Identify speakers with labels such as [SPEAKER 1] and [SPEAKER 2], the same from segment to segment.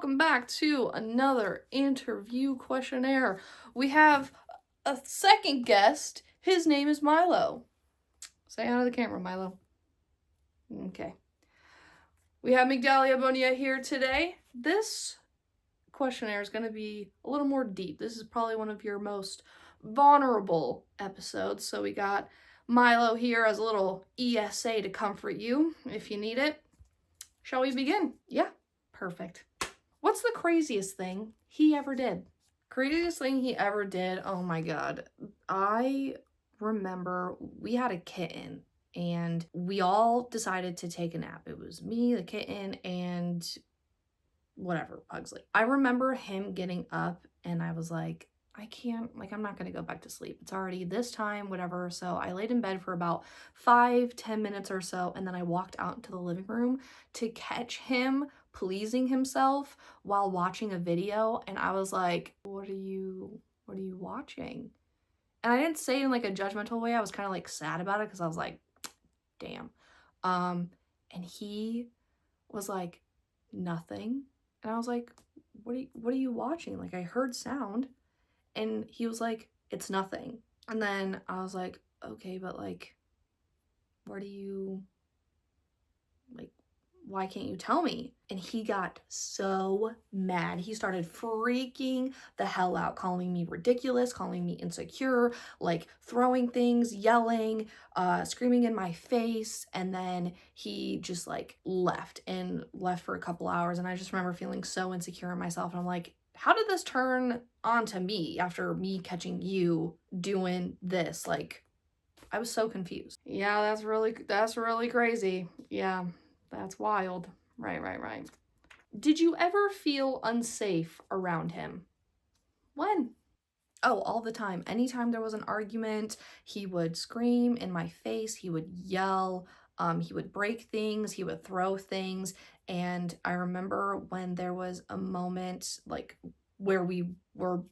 [SPEAKER 1] welcome back to another interview questionnaire. We have a second guest. His name is Milo. Say hi to the camera, Milo. Okay. We have Migdalia Bonilla here today. This questionnaire is going to be a little more deep. This is probably one of your most vulnerable episodes. So we got Milo here as a little ESA to comfort you if you need it. Shall we begin? Yeah, perfect. What's the craziest thing he ever did? Craziest thing he ever did? Oh my god. I remember we had a kitten and we all decided to take a nap. It was me, the kitten, and whatever, Pugsley. I remember him getting up and I was like, I can't, like, I'm not gonna go back to sleep. It's already this time, whatever. So I laid in bed for about 5-10 minutes or so, and then I walked out into the living room to catch him pleasing himself while watching a video. And I was like, what are you watching? And I didn't say it in like a judgmental way. I was kind of like sad about it because I was like, damn. And he was like, nothing. And I was like, what are you watching? Like, I heard sound. And he was like, it's nothing. And then I was like, okay, but like, what do you, like, why can't you tell me? And he got so mad. He started freaking the hell out, calling me ridiculous, calling me insecure, like throwing things, yelling, screaming in my face. And then he just like left for a couple hours. And I just remember feeling so insecure in myself. And I'm like, how did this turn on to me after me catching you doing this? Like, I was so confused. Yeah, that's really crazy. Yeah. That's wild. Right. Did you ever feel unsafe around him? When? Oh, all the time. Anytime there was an argument, he would scream in my face, he would yell, he would break things, he would throw things. And I remember when there was a moment like where we were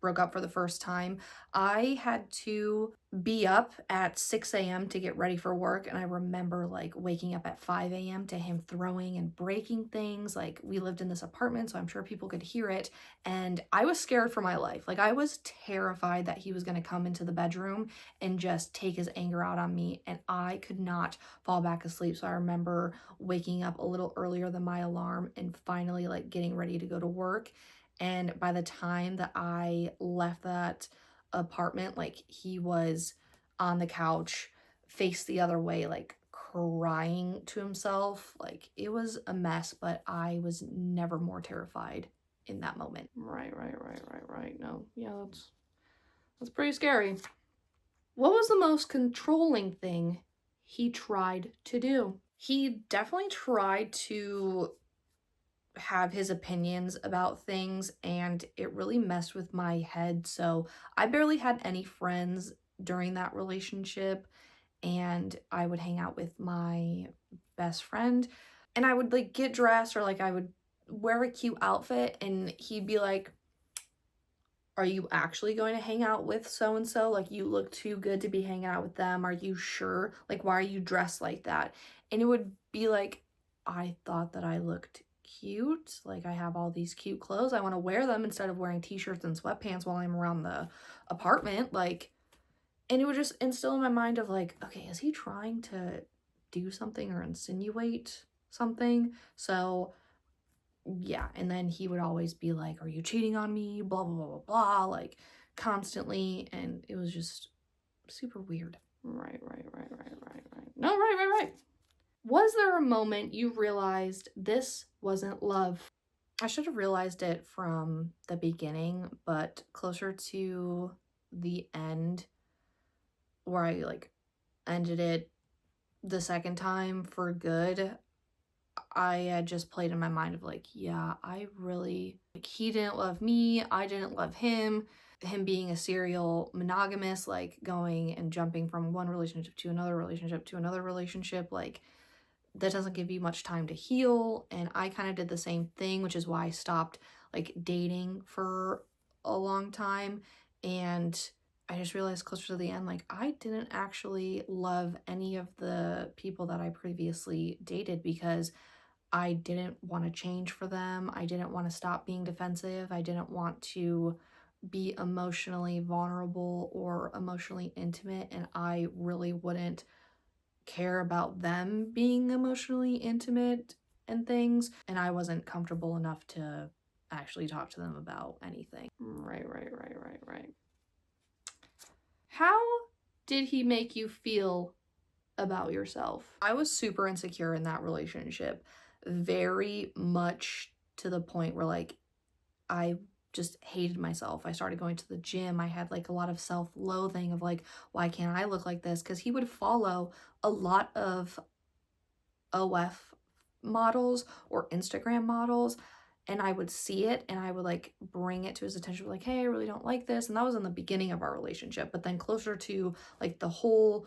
[SPEAKER 1] broke up for the first time, I had to be up at 6 a.m. to get ready for work. And I remember like waking up at 5 a.m. to him throwing and breaking things. Like, we lived in this apartment, so I'm sure people could hear it. And I was scared for my life. Like, I was terrified that he was going to come into the bedroom and just take his anger out on me. And I could not fall back asleep. So I remember waking up a little earlier than my alarm and finally like getting ready to go to work. And by the time that I left that apartment, like, he was on the couch, faced the other way, like crying to himself. Like, it was a mess, but I was never more terrified in that moment. Right. No, yeah, that's pretty scary. What was the most controlling thing he tried to do? He definitely tried to have his opinions about things, and it really messed with my head. So I barely had any friends during that relationship, and I would hang out with my best friend, and I would like get dressed, or like I would wear a cute outfit, and he'd be like, are you actually going to hang out with so and so? Like, you look too good to be hanging out with them. Are you sure? Like, why are you dressed like that? And it would be like, I thought that I looked cute. Like, I have all these cute clothes. I want to wear them instead of wearing t-shirts and sweatpants while I'm around the apartment. Like, and it would just instill in my mind of like, okay, is he trying to do something or insinuate something? So yeah, and then he would always be like, are you cheating on me? Blah, blah, blah, blah, blah, like constantly. And it was just super weird. Right. No, right. Was there a moment you realized this wasn't love? I should have realized it from the beginning, but closer to the end, where I like ended it the second time for good, I had just played in my mind of like, yeah, I really, like, he didn't love me, I didn't love him. Him being a serial monogamous, like going and jumping from one relationship to another relationship to another relationship, like, that doesn't give you much time to heal. And I kind of did the same thing, which is why I stopped like dating for a long time. And I just realized closer to the end, like, I didn't actually love any of the people that I previously dated, because I didn't want to change for them. I didn't want to stop being defensive. I didn't want to be emotionally vulnerable or emotionally intimate, and I really wouldn't care about them being emotionally intimate and things, and I wasn't comfortable enough to actually talk to them about anything. Right. How did he make you feel about yourself? I was super insecure in that relationship, very much to the point where like I just hated myself. I started going to the gym. I had like a lot of self-loathing of like, why can't I look like this? Because he would follow a lot of OF models or Instagram models, and I would see it and I would like bring it to his attention, like, hey, I really don't like this. And that was in the beginning of our relationship. But then closer to like the whole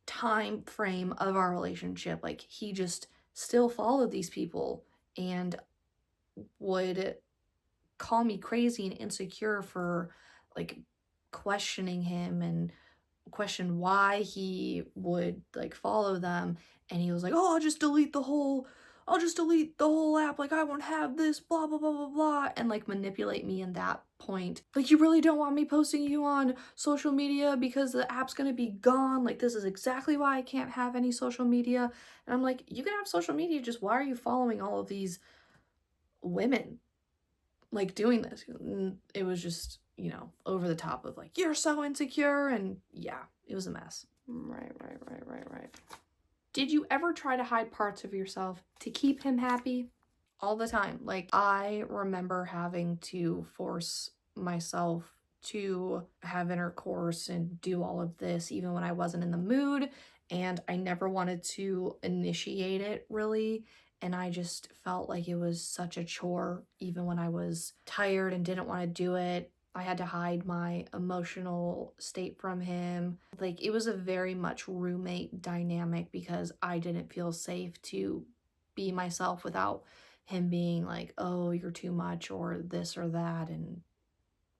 [SPEAKER 1] time frame of our relationship, like he just still followed these people and would call me crazy and insecure for like questioning him and question why he would like follow them. And he was like, oh, I'll just delete the whole app, like I won't have this, blah blah blah blah blah, and like manipulate me in that point. Like, you really don't want me posting you on social media because the app's gonna be gone. Like, this is exactly why I can't have any social media. And I'm like, you can have social media, just why are you following all of these women like doing this? And it was just, you know, over the top of like, you're so insecure, and yeah, it was a mess. Right. Did you ever try to hide parts of yourself to keep him happy? All the time. Like, I remember having to force myself to have intercourse and do all of this even when I wasn't in the mood, and I never wanted to initiate it really. And I just felt like it was such a chore even when I was tired and didn't want to do it. I had to hide my emotional state from him. Like, it was a very much roommate dynamic because I didn't feel safe to be myself without him being like, oh, you're too much or this or that. And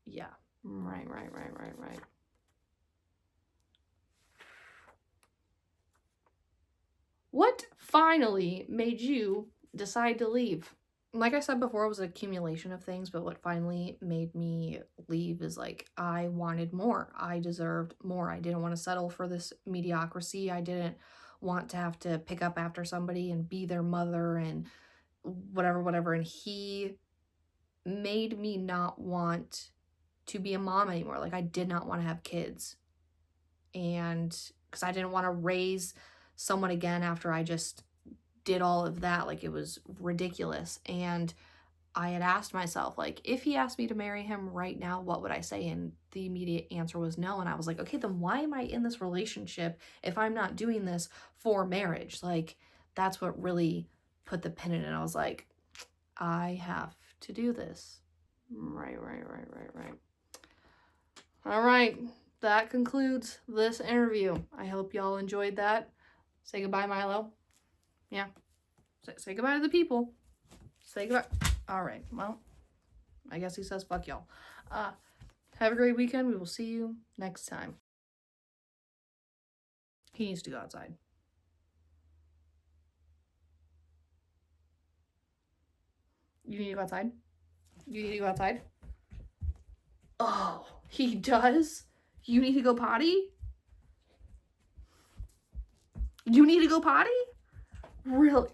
[SPEAKER 1] yeah. Right. What finally made you decide to leave? Like I said before, it was an accumulation of things, but what finally made me leave is like, I wanted more. I deserved more. I didn't want to settle for this mediocrity. I didn't want to have to pick up after somebody and be their mother and whatever. And he made me not want to be a mom anymore. Like, I did not want to have kids. And because I didn't want to raise someone again after I just did all of that. Like, it was ridiculous. And I had asked myself, like, if he asked me to marry him right now, what would I say? And the immediate answer was no. And I was like, okay, then why am I in this relationship if I'm not doing this for marriage? Like, that's what really put the pin in it. I was like, I have to do this. Right. All right. That concludes this interview. I hope y'all enjoyed that. Say goodbye, Milo. Yeah. Say goodbye to the people. Say goodbye. All right. Well, I guess he says fuck y'all. Have a great weekend. We will see you next time. He needs to go outside. You need to go outside? You need to go outside? Oh, he does? You need to go potty? You need to go potty? Really?